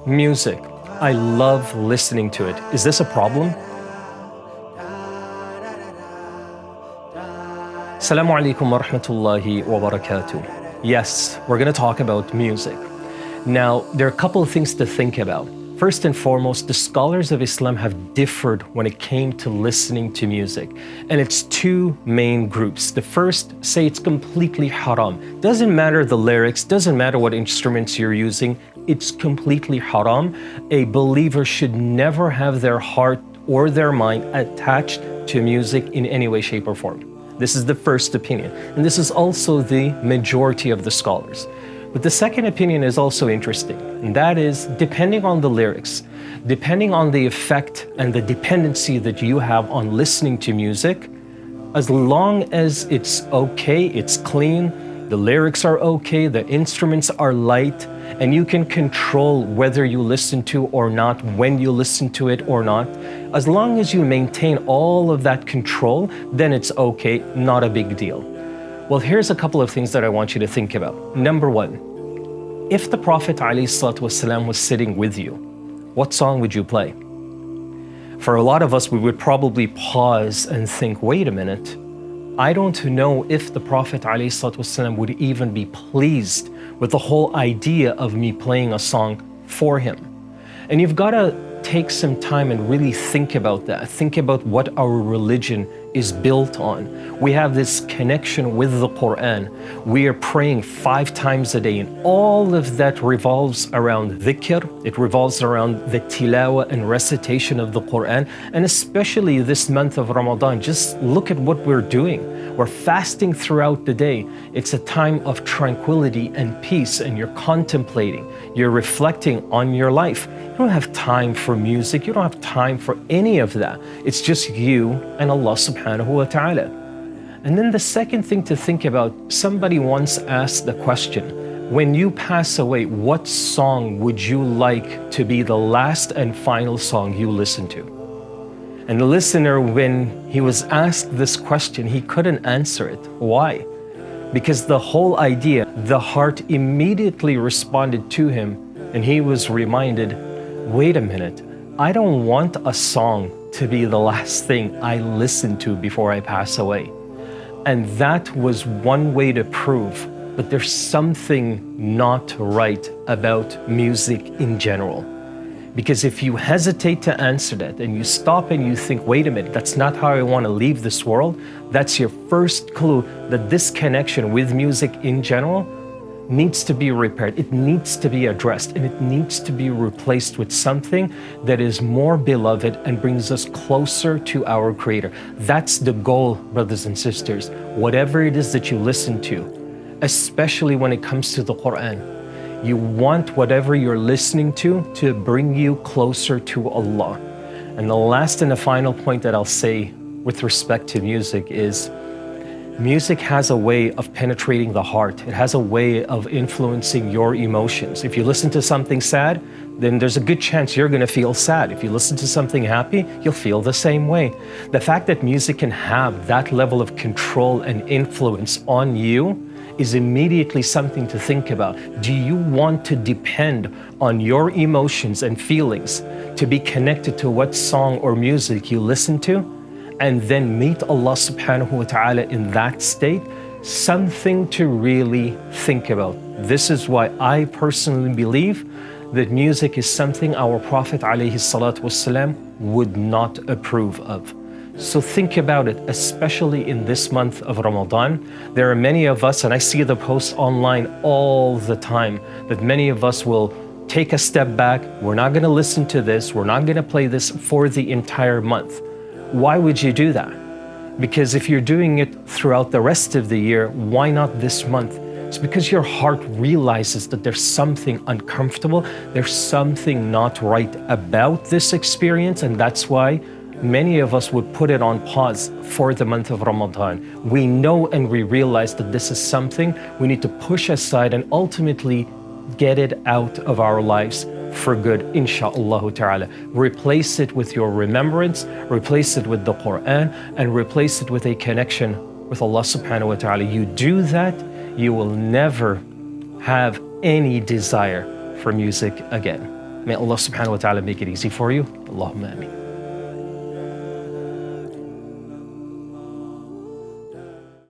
Music. I love listening to it. Is this a problem? Assalamu alaikum wa rahmatullahi wa barakatuh. Yes, we're going to talk about music. Now, there are a couple of things to think about. First and foremost, the scholars of Islam have differed when it came to listening to music. And it's two main groups. The first say it's completely haram. Doesn't matter the lyrics, doesn't matter what instruments you're using, it's completely haram. A believer should never have their heart or their mind attached to music in any way, shape, or form. This is the first opinion. And this is also the majority of the scholars. But the second opinion is also interesting, and that is depending on the lyrics, depending on the effect and the dependency that you have on listening to music, as long as it's okay, it's clean, the lyrics are okay, the instruments are light, and you can control whether you listen to or not, when you listen to it or not, as long as you maintain all of that control, then it's okay, not a big deal. Well, here's a couple of things that I want you to think about. Number one, if the Prophet ﷺ was sitting with you, what song would you play? For a lot of us, we would probably pause and think, wait a minute, I don't know if the Prophet ﷺ would even be pleased with the whole idea of me playing a song for him. And you've got to take some time and really think about that. Think about what our religion is built on. We have this connection with the Quran. We are praying 5 times a day, and all of that revolves around dhikr. It revolves around the tilawah and recitation of the Quran. And especially this month of Ramadan, just look at what we're doing. We're fasting throughout the day. It's a time of tranquility and peace, and you're contemplating, you're reflecting on your life. You don't have time for music, you don't have time for any of that. It's just you and Allah subhanahu wa ta'ala. And then the second thing to think about, somebody once asked the question, when you pass away, what song would you like to be the last and final song you listen to? And the listener, when he was asked this question, he couldn't answer it. Why? Because the whole idea, the heart immediately responded to him, and he was reminded, wait a minute, I don't want a song to be the last thing I listen to before I pass away. And that was one way to prove that there's something not right about music in general. Because if you hesitate to answer that and you stop and you think, wait a minute, that's not how I want to leave this world, that's your first clue that this connection with music in general needs to be repaired. It needs to be addressed, and it needs to be replaced with something that is more beloved and brings us closer to our Creator. That's the goal, brothers and sisters. Whatever it is that you listen to, especially when it comes to the Quran, you want whatever you're listening to bring you closer to Allah. And the last and the final point that I'll say with respect to music is, music has a way of penetrating the heart. It has a way of influencing your emotions. If you listen to something sad, then there's a good chance you're going to feel sad. If you listen to something happy, you'll feel the same way. The fact that music can have that level of control and influence on you is immediately something to think about. Do you want to depend on your emotions and feelings to be connected to what song or music you listen to, and then meet Allah subhanahu wa ta'ala in that state? Something to really think about. This is why I personally believe that music is something our Prophet alayhi salatu wasalam would not approve of. So think about it, especially in this month of Ramadan. There are many of us, and I see the posts online all the time, that many of us will take a step back. We're not going to listen to this. We're not going to play this for the entire month. Why would you do that? Because if you're doing it throughout the rest of the year, why not this month? It's because your heart realizes that there's something uncomfortable, there's something not right about this experience, and that's why many of us would put it on pause for the month of Ramadan. We know and we realize that this is something we need to push aside and ultimately get it out of our lives for good, insha'Allah ta'ala. Replace it with your remembrance, replace it with the Quran, and replace it with a connection with Allah subhanahu wa ta'ala. You do that, you will never have any desire for music again. May Allah subhanahu wa ta'ala make it easy for you. Allahumma ameen.